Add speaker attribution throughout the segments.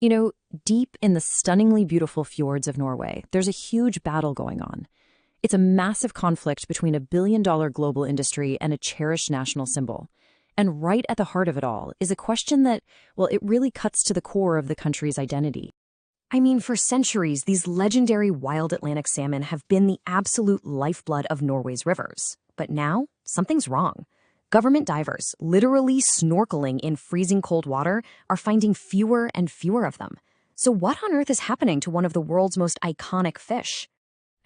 Speaker 1: You know, deep in the stunningly beautiful fjords of Norway, there's a huge battle going on. It's a massive conflict between a billion-dollar global industry and a cherished national symbol. And right at the heart of it all is a question that, well, it really cuts to the core of the country's identity. I mean, for centuries, these legendary wild Atlantic salmon have been the absolute lifeblood of Norway's rivers. But now, something's wrong. Government divers, literally snorkeling in freezing cold water, are finding fewer and fewer of them. So what on earth is happening to one of the world's most iconic fish?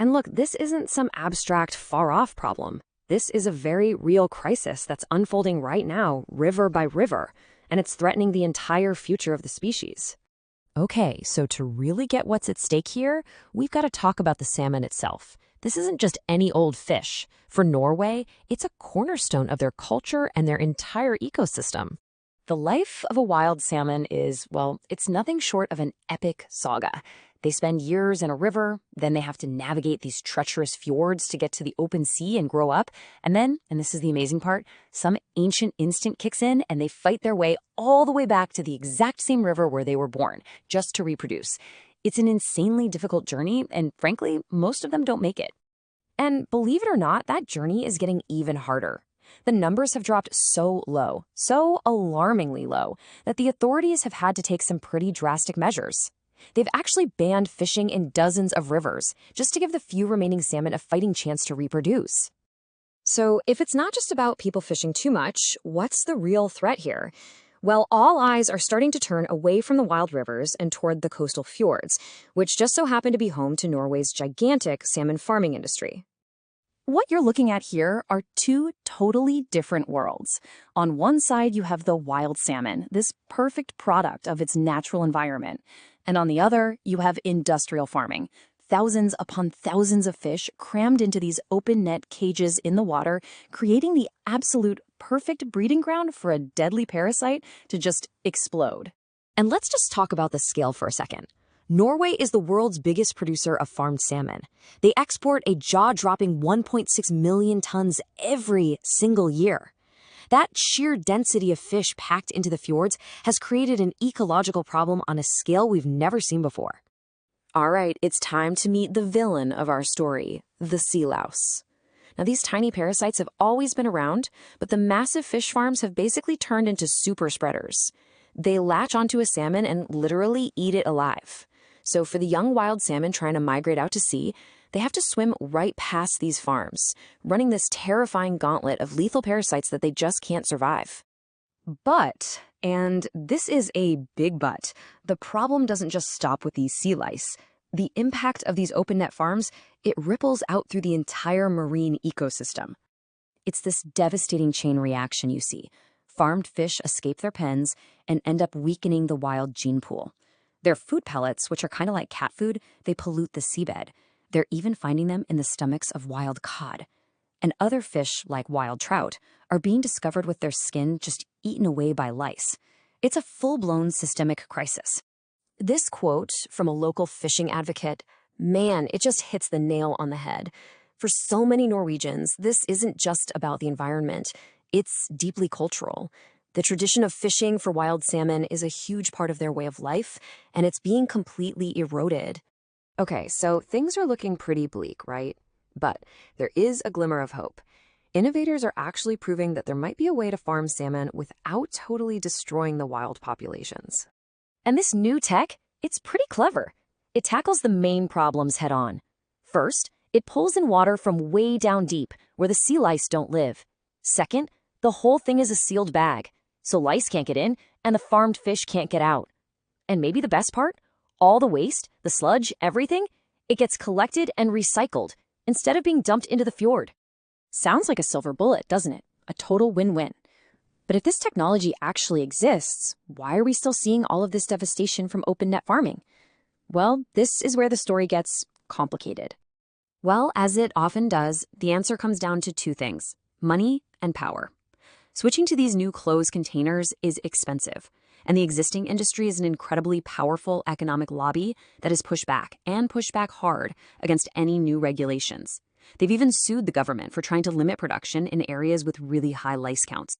Speaker 1: And look, this isn't some abstract, far-off problem. This is a very real crisis that's unfolding right now, river by river, and it's threatening the entire future of the species. Okay, so to really get what's at stake here, we've got to talk about the salmon itself. This isn't just any old fish. For Norway, it's a cornerstone of their culture and their entire ecosystem. The life of a wild salmon is, well, it's nothing short of an epic saga. They spend years in a river, then they have to navigate these treacherous fjords to get to the open sea and grow up. And then, and this is the amazing part, some ancient instinct kicks in and they fight their way all the way back to the exact same river where they were born, just to reproduce. It's an insanely difficult journey, and frankly, most of them don't make it. And believe it or not, that journey is getting even harder. The numbers have dropped so low, so alarmingly low, that the authorities have had to take some pretty drastic measures. They've actually banned fishing in dozens of rivers, just to give the few remaining salmon a fighting chance to reproduce. So if it's not just about people fishing too much, what's the real threat here? Well, all eyes are starting to turn away from the wild rivers and toward the coastal fjords, which just so happen to be home to Norway's gigantic salmon farming industry. What you're looking at here are two totally different worlds. On one side, you have the wild salmon, this perfect product of its natural environment. And on the other, you have industrial farming. Thousands upon thousands of fish crammed into these open net cages in the water, creating the absolute perfect breeding ground for a deadly parasite to just explode. And let's just talk about the scale for a second. Norway is the world's biggest producer of farmed salmon. They export a jaw-dropping 1.6 million tons every single year. That sheer density of fish packed into the fjords has created an ecological problem on a scale we've never seen before. All right, it's time to meet the villain of our story, the sea louse. Now, these tiny parasites have always been around, but the massive fish farms have basically turned into super spreaders. They latch onto a salmon and literally eat it alive. So for the young wild salmon trying to migrate out to sea, they have to swim right past these farms, running this terrifying gauntlet of lethal parasites that they just can't survive. But, and this is a big but, the problem doesn't just stop with these sea lice. The impact of these open net farms, it ripples out through the entire marine ecosystem. It's this devastating chain reaction you see. Farmed fish escape their pens and end up weakening the wild gene pool. Their food pellets, which are kind of like cat food, they pollute the seabed. They're even finding them in the stomachs of wild cod. And other fish, like wild trout, are being discovered with their skin just eaten away by lice. It's a full-blown systemic crisis. This quote from a local fishing advocate, man, it just hits the nail on the head. For so many Norwegians, this isn't just about the environment. It's deeply cultural. The tradition of fishing for wild salmon is a huge part of their way of life, and it's being completely eroded. Okay, so things are looking pretty bleak, right? But there is a glimmer of hope. Innovators are actually proving that there might be a way to farm salmon without totally destroying the wild populations. And this new tech, it's pretty clever. It tackles the main problems head on. First, it pulls in water from way down deep, where the sea lice don't live. Second, the whole thing is a sealed bag, so lice can't get in and the farmed fish can't get out. And maybe the best part? All the waste, the sludge, everything, it gets collected and recycled instead of being dumped into the fjord. Sounds like a silver bullet, doesn't it? A total win-win. But if this technology actually exists, why are we still seeing all of this devastation from open net farming? Well, this is where the story gets complicated. Well, as it often does, the answer comes down to two things: money and power. Switching to these new closed containers is expensive, and the existing industry is an incredibly powerful economic lobby that has pushed back hard against any new regulations. They've even sued the government for trying to limit production in areas with really high lice counts.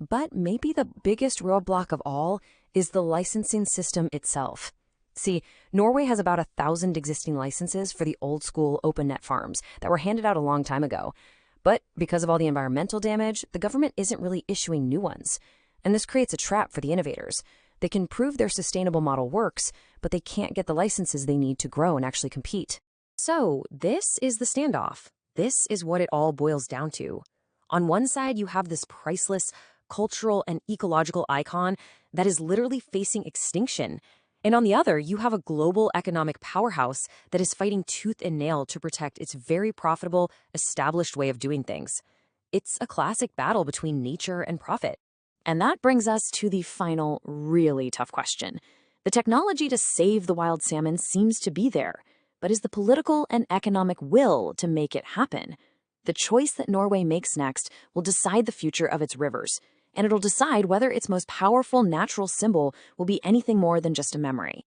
Speaker 1: But maybe the biggest roadblock of all is the licensing system itself. See, Norway has about 1,000 existing licenses for the old-school open net farms that were handed out a long time ago. But because of all the environmental damage, the government isn't really issuing new ones. And this creates a trap for the innovators. They can prove their sustainable model works, but they can't get the licenses they need to grow and actually compete. So this is the standoff. This is what it all boils down to. On one side, you have this priceless cultural and ecological icon that is literally facing extinction. And on the other, you have a global economic powerhouse that is fighting tooth and nail to protect its very profitable, established way of doing things. It's a classic battle between nature and profit. And that brings us to the final, really tough question. The technology to save the wild salmon seems to be there, but is the political and economic will to make it happen? The choice that Norway makes next will decide the future of its rivers, and it'll decide whether its most powerful natural symbol will be anything more than just a memory.